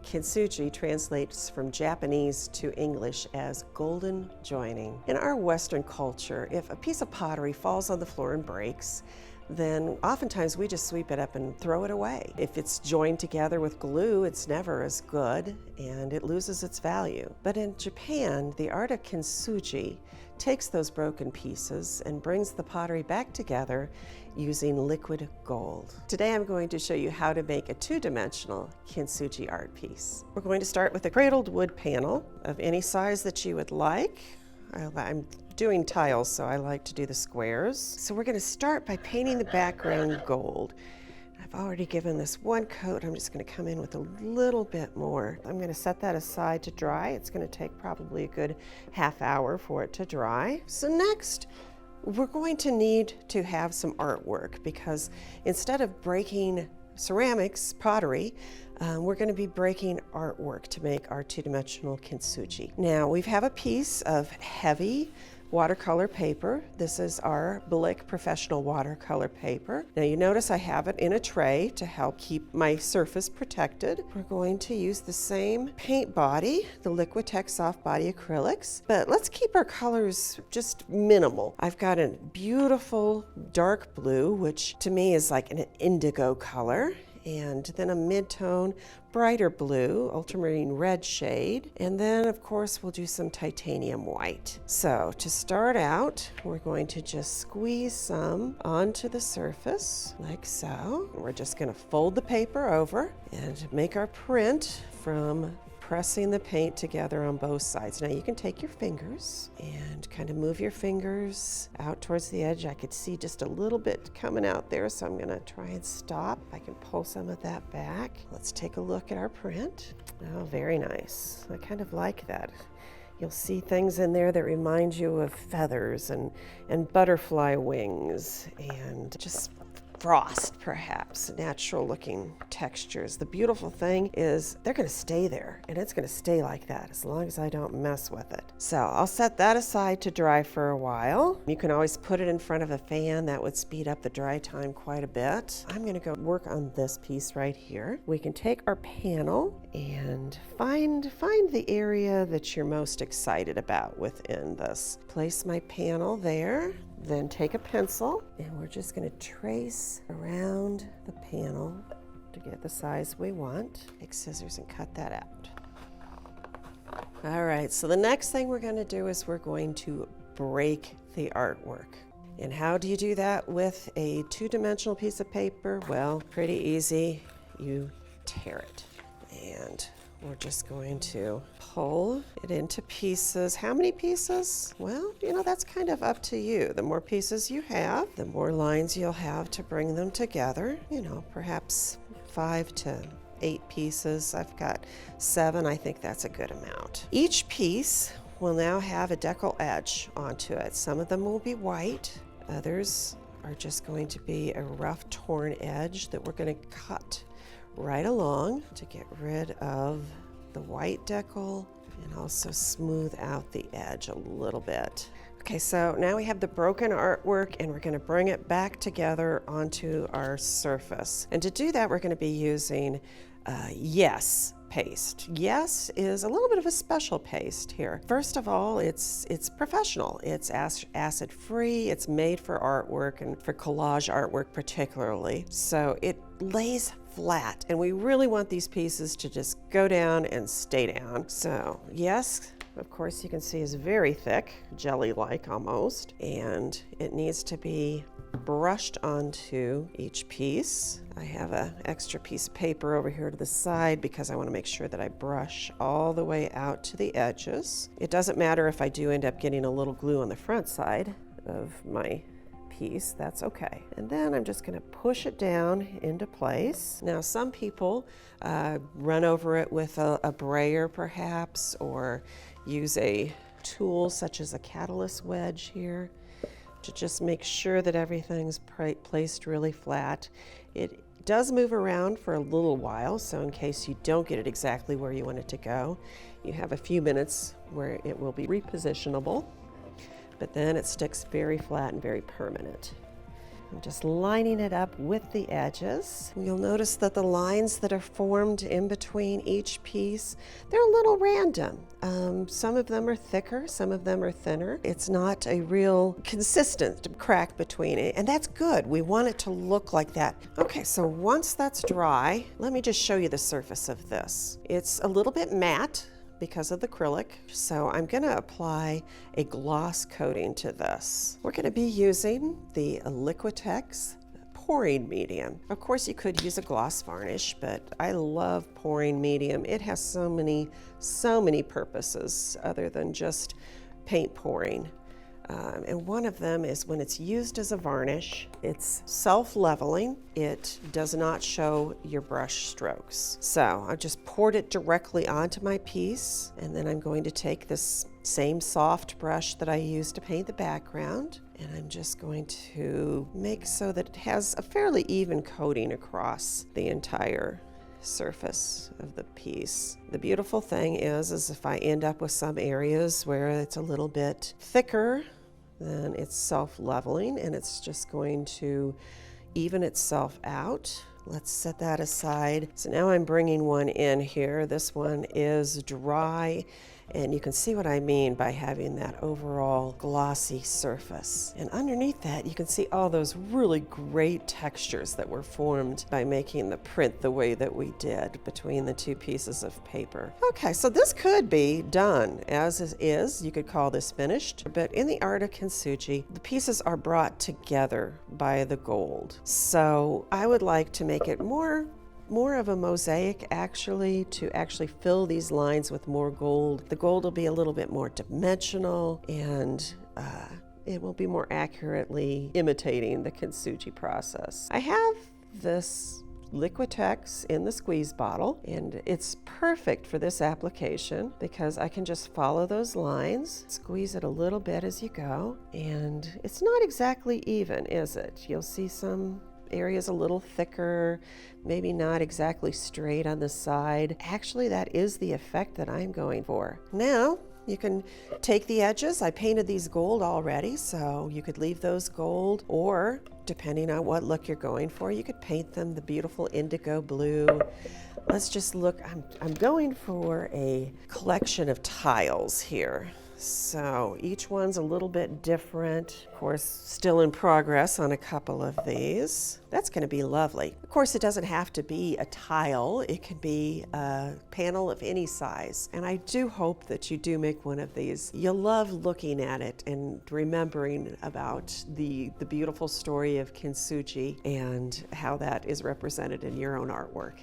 Kintsugi translates from Japanese to English as golden joining. In our Western culture, if a piece of pottery falls on the floor and breaks, then oftentimes we just sweep it up and throw it away. If it's joined together with glue, it's never as good and it loses its value. But in Japan, the art of Kintsugi takes those broken pieces and brings the pottery back together using liquid gold. Today I'm going to show you how to make a two-dimensional Kintsugi art piece. We're going to start with a cradled wood panel of any size that you would like. I'm doing tiles, so I like to do the squares. So we're going to start by painting the background gold. I've already given this one coat. I'm just going to come in with a little bit more. I'm going to set that aside to dry. It's going to take probably a good half hour for it to dry. So next, we're going to need to have some artwork, because instead of breaking ceramics, pottery, we're going to be breaking artwork to make our two-dimensional Kintsugi. Now, we have a piece of heavy watercolor paper. This is our Blick professional watercolor paper. Now you notice I have it in a tray to help keep my surface protected. We're going to use the same paint body, the Liquitex soft body acrylics, but let's keep our colors just minimal. I've got a beautiful dark blue, which to me is like an indigo color, and then a mid-tone brighter blue, ultramarine red shade, and then of course we'll do some titanium white. So to start out, we're going to just squeeze some onto the surface like so. We're just going to fold the paper over and make our print from pressing the paint together on both sides. Now you can take your fingers and kind of move your fingers out towards the edge. I could see just a little bit coming out there, so I'm going to try and stop. I can pull some of that back. Let's take a look at our print. Oh, very nice. I kind of like that. You'll see things in there that remind you of feathers and butterfly wings and just frost, perhaps, natural looking textures. The beautiful thing is they're going to stay there, and it's going to stay like that as long as I don't mess with it. So I'll set that aside to dry for a while. You can always put it in front of a fan. That would speed up the dry time quite a bit. I'm going to go work on this piece right here. We can take our panel and find the area that you're most excited about within this. Place my panel there. Then take a pencil, and we're just going to trace around the panel to get the size we want. Take scissors and cut that out. All right, so the next thing we're going to do is we're going to break the artwork. And how do you do that with a two-dimensional piece of paper? Well, pretty easy. You tear it. And we're just going to pull it into pieces. How many pieces? Well, that's kind of up to you. The more pieces you have, the more lines you'll have to bring them together. Perhaps 5 to 8 pieces. I've got 7. I think that's a good amount. Each piece will now have a decal edge onto it. Some of them will be white. Others are just going to be a rough torn edge that we're going to cut right along to get rid of the white decal and also smooth out the edge a little bit. Okay, so now we have the broken artwork, and we're going to bring it back together onto our surface. And to do that, we're going to be using Yes paste. Yes is a little bit of a special paste here. First of all, it's professional. It's acid free. It's made for artwork and for collage artwork particularly. So it lays flat, and we really want these pieces to just go down and stay down. So Yes, of course, you can see is very thick, jelly-like almost, and it needs to be brushed onto each piece. I have an extra piece of paper over here to the side because I want to make sure that I brush all the way out to the edges. It doesn't matter if I do end up getting a little glue on the front side of my piece, that's okay. And then I'm just going to push it down into place. Now some people run over it with a brayer perhaps, or use a tool such as a catalyst wedge here to just make sure that everything's placed really flat. It does move around for a little while, so in case you don't get it exactly where you want it to go, you have a few minutes where it will be repositionable, but then it sticks very flat and very permanent. I'm just lining it up with the edges. You'll notice that the lines that are formed in between each piece, they're a little random. Some of them are thicker, some of them are thinner. It's not a real consistent crack between it, and that's good. We want it to look like that. Okay, so once that's dry, let me just show you the surface of this. It's a little bit matte because of the acrylic. So I'm gonna apply a gloss coating to this. We're gonna be using the Liquitex pouring medium. Of course, you could use a gloss varnish, but I love pouring medium. It has so many purposes other than just paint pouring. And one of them is when it's used as a varnish, it's self-leveling. It does not show your brush strokes. So I just poured it directly onto my piece, and then I'm going to take this same soft brush that I used to paint the background, and I'm just going to make so that it has a fairly even coating across the entire surface of the piece. The beautiful thing is if I end up with some areas where it's a little bit thicker, then it's self-leveling and it's just going to even itself out. Let's set that aside. So now I'm bringing one in here. This one is dry, and you can see what I mean by having that overall glossy surface. And underneath that, you can see all those really great textures that were formed by making the print the way that we did between the two pieces of paper. Okay, so this could be done as is. You could call this finished, but in the art of Kintsugi, the pieces are brought together by the gold. So I would like to make it more of a mosaic to actually fill these lines with more gold. The gold will be a little bit more dimensional, and it will be more accurately imitating the Kintsugi process. I have this Liquitex in the squeeze bottle, and it's perfect for this application because I can just follow those lines, squeeze it a little bit as you go, and it's not exactly even, is it? You'll see some areas a little thicker, maybe not exactly straight on the side. Actually, that is the effect that I'm going for. Now, you can take the edges. I painted these gold already, so you could leave those gold, or depending on what look you're going for, you could paint them the beautiful indigo blue. Let's just look. I'm going for a collection of tiles here. So each one's a little bit different. Of course, still in progress on a couple of these. That's going to be lovely. Of course, it doesn't have to be a tile. It could be a panel of any size. And I do hope that you do make one of these. You'll love looking at it and remembering about the beautiful story of Kintsugi and how that is represented in your own artwork.